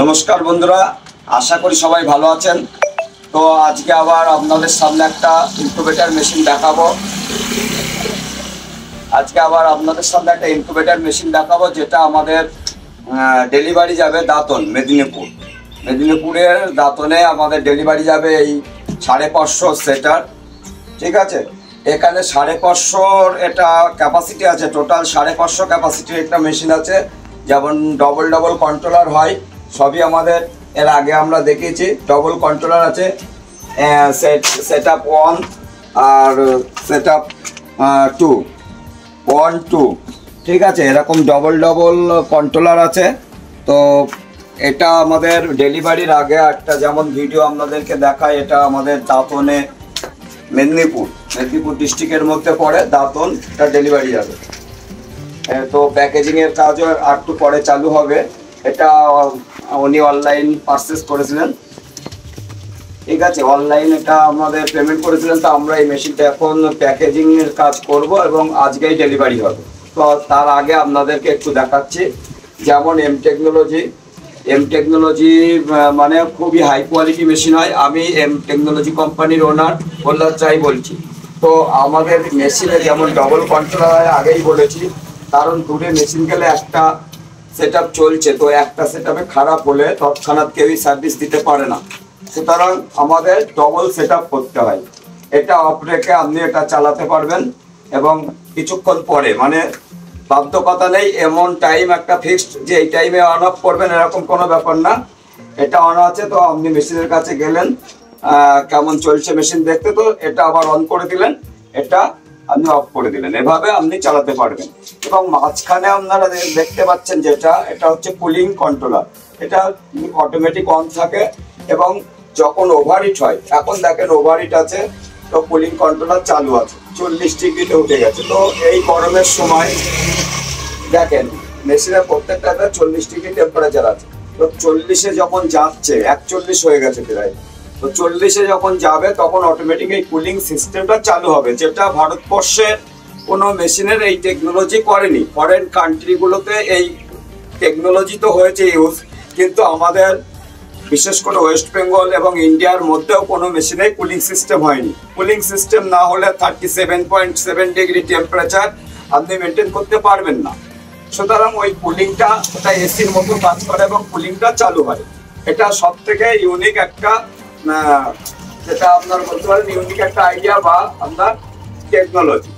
নমস্কার বন্ধুরা, আশা করি সবাই ভালো আছেন। তো আজকে আবার আপনাদের সামনে একটা ইনকিউবেটর মেশিন দেখাবো। যেটা আমাদের ডেলিভারি যাবে দাঁতন, মেদিনীপুরের দাঁতনে আমাদের ডেলিভারি যাবে এই 550 সেটার। ঠিক আছে, এখানে 550 এটা ক্যাপাসিটি আছে, টোটাল 550 ক্যাপাসিটির একটা মেশিন আছে। যেমন ডবল কন্ট্রোলার হয়, সবই আমাদের এর আগে আমরা দেখেছি। ডবল কন্ট্রোলার আছে, সেট আপ 1 আর সেট আপ 2, 1, 2। ঠিক আছে, এরকম ডবল কন্ট্রোলার আছে। তো এটা আমাদের ডেলিভারির আগে একটা যেমন ভিডিও আপনাদেরকে দেখায়, এটা আমাদের দাঁতনে মেদিনীপুর ডিস্ট্রিক্টের মধ্যে পড়ে দাঁতন, এটা ডেলিভারি যাবে। তো প্যাকেজিংয়ের কাজও একটু পরে চালু হবে। এটা উনি অনলাইন পারচেস করেছিলেন। ঠিক আছে, অনলাইন এটা আমাদের পেমেন্ট করেছিলেন। তো আমরা এই মেশিনটা এখন প্যাকেজিংয়ের কাজ করব এবং আজকেই ডেলিভারি হবে। তো তার আগে আপনাদেরকে একটু দেখাচ্ছি। যেমন এম টেকনোলজি মানে খুবই হাই কোয়ালিটি মেশিন হয়। আমি এম টেকনোলজি কোম্পানির ওনার বললার চাই বলছি। তো আমাদের মেশিনে যেমন ডবল কন্ট্রোলার হয়, আগেই বলেছি, কারণ দূরে মেশিন গেলে একটা সেট আপ চলছে, তো একটা সেট আপে খারাপ হলে তৎক্ষণাৎ কেউই সার্ভিস দিতে পারে না। সুতরাং আমাদের ডবল সেট আপ করতে হয়। এটা অফ রেখে আপনি এটা চালাতে পারবেন এবং কিছুক্ষণ পরে, মানে বাধ্যকতা নেই এমন টাইম একটা ফিক্সড যে এই টাইমে অন অফ করবেন, এরকম কোনো ব্যাপার না। এটা অন আছে, তো আপনি মেশিনের কাছে গেলেন, কেমন চলছে মেশিন দেখতে, তো এটা আবার অন করে দিলেন, এটা আপনি অফ করে দিলেন, এভাবে আপনি চালাতে পারবেন। এবং মাঝখানে আপনারা দেখতে পাচ্ছেন যেটা, এটা হচ্ছে কুলিং কন্ট্রোলার। এটা অটোমেটিক অন থাকে এবং যখন ওভারহিট হয়, এখন দেখেন ওভারহিট আছে, তো কুলিং কন্ট্রোলার চালু আছে, 40 ডিগ্রিতে উঠে গেছে। তো এই গরমের সময় দেখেন মেশিনের প্রত্যেকটাতে 40 ডিগ্রি টেম্পারেচার আছে। তো 40-এ যখন যাচ্ছে, 41 হয়ে গেছে প্রায়, তো 40-এ যখন যাবে তখন অটোমেটিক এই কুলিং সিস্টেমটা চালু হবে, যেটা ভারতবর্ষের কোনো মেশিনের এই টেকনোলজি করেনি। ফরেন কান্ট্রিগুলোতে এই টেকনোলজি তো হয়েছে ইউজ, কিন্তু আমাদের বিশেষ করে ওয়েস্ট বেঙ্গল এবং ইন্ডিয়ার মধ্যেও কোনো মেশিনে কুলিং সিস্টেম হয়নি। কুলিং সিস্টেম না হলে 37.7 ডিগ্রি টেম্পারেচার আপনি মেনটেন করতে পারবেন না। সুতরাং ওই কুলিংটা, ওটা এসির মতো কাজ করে এবং কুলিংটা চালু হয়। এটা সব থেকে ইউনিক একটা, যেটা আপনার বলতে পারেন ইউনিক একটা আইডিয়া বা আপনার টেকনোলজি,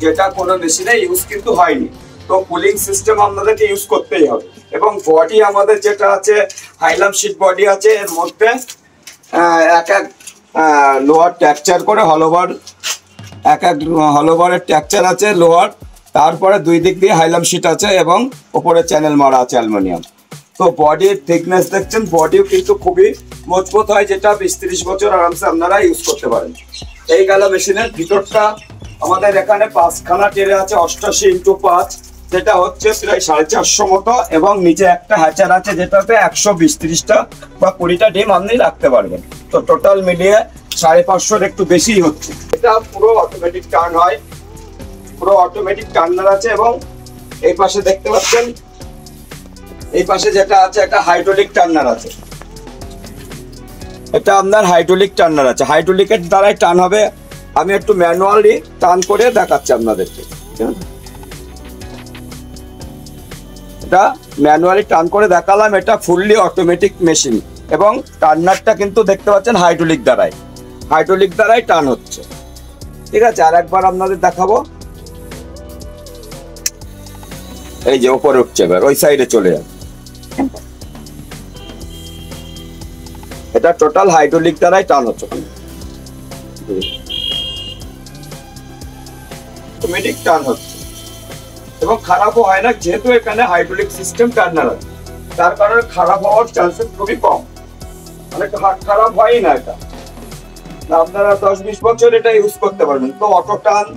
যেটা কোনো মেশিনে ইউজ কিন্তু হয়নি। তো কুলিং সিস্টেম আপনাদেরকে ইউজ করতেই হবে। এবং বডি আমাদের যেটা আছে, হাইলাম শিট বডি আছে, এর মধ্যে এক লোহার ট্যাকচার করে হলোবার, হলোবারের ট্যাকচার আছে লোহার, তারপরে দুই দিক দিয়ে হাইলাম শিট আছে এবং ওপরে চ্যানেল মারা আছে অ্যালুমিনিয়াম। তো বডির থিকনেস দেখছেন, বডিও কিন্তু খুবই মজবুত হয়, যেটা 20-30 বছর আরামসে আপনারা ইউজ করতে পারেন। এই গেল মেশিনের ভিতরটা। আমাদের এখানে 5খানা টেরে আছে, 88x5, যেটা হচ্ছে প্রায় 450 মতো, এবং নিচে একটা হ্যাচার আছে যেটাতে 120-30টা বা 20টা ডিম আপনি রাখতে পারবেন। তো টোটাল মিলিয়ে 550 একটু বেশি হচ্ছে। এটা পুরো অটোমেটিক টার্ন হয়, পুরো অটোমেটিক টার্নার আছে। এবং এই পাশে দেখতে পাচ্ছেন, এই পাশে যেটা আছে একটা হাইড্রোলিক টার্নার আছে। এটা আপনার হাইড্রোলিক টার্নার আছে, হাইড্রোলিকের দ্বারাই টার্ন হবে। আমি একটু ম্যানুয়ালি টার্ন করে দেখাচ্ছি আপনাদেরকে। এটা ম্যানুয়ালি টার্ন করে দেখালাম, এটা ফুললি অটোমেটিক মেশিন এবং টার্নারটা কিন্তু দেখতে পাচ্ছেন হাইড্রোলিক দ্বারাই টার্ন হচ্ছে। ঠিক আছে, আর একবার আপনাদের দেখাবো। এই যে উপরে উঠছে, এবার ওই সাইডে চলে যাবে। এটা টোটাল হাইড্রোলিক দ্বারাই টার্ন হচ্ছে, অটোমেটিক টার্ন হচ্ছে এবং খারাপও হয় না, যেহেতু এখানে হাইড্রোলিক সিস্টেম টার্নার আছে, তার কারণে খারাপ হওয়ার চান্সেস খুবই কম, মানে খারাপ হয় না। এটা আপনারা 10-20 বছর এটা ইউজ করতে পারবেন। তো auto turn,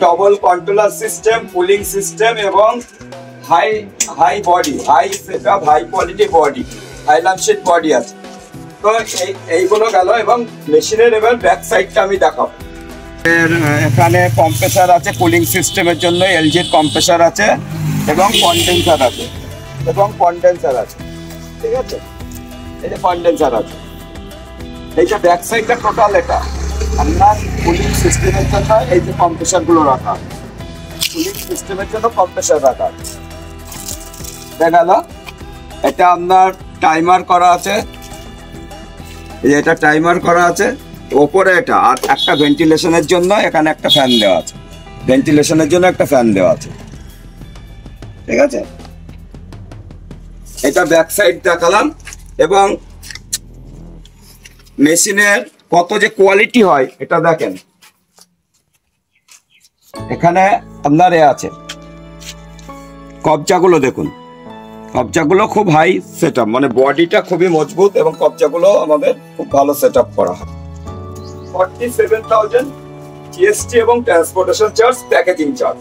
double controller system, cooling system এবং high body, high setup, high quality body, hylam sheet body আছে। তো এইগুলো গেল। এবং মেশিনের এবার ব্যাক সাইডটা আমি দেখাবো। এখানে কম্প্রেসার আছে কুলিং সিস্টেমের জন্য, এলজির কম্প্রেসার আছে এবং কন্ডেন্সার আছে, ঠিক আছে। এই যে কন্ডেন্সার আছে, এই যে ব্যাক সাইডটা টোটাল এটা আপনার কুলিং সিস্টেমের জন্য। এই যে কম্প্রেসার গুলো রাখা, কুলিং সিস্টেমের জন্য কম্প্রেসার রাখা দেখা গেল। এটা আপনার টাইমার করা আছে, এই যে এটা টাইমার করা আছে ওপরে এটা। আর একটা ভেন্টিলেশনের জন্য এখানে একটা ফ্যান দেওয়া আছে, ভেন্টিলেশনের জন্য একটা ফ্যান দেওয়া আছে, ঠিক আছে। এটা ব্যাক সাইড দেখালাম। এবং মেশিনের কত যে কোয়ালিটি হয় এটা দেখেন, এখানে আপনার আছে কবজাগুলো দেখুন, কবজাগুলো খুব হাই সেট আপ, মানে বডিটা খুবই মজবুত এবং কবজাগুলো আমাদের খুব ভালো সেট আপ করা হয়। 47,000 জিএসটি এবং ট্রান্সপোর্টেশন চার্জ, প্যাকেজিং চার্জ।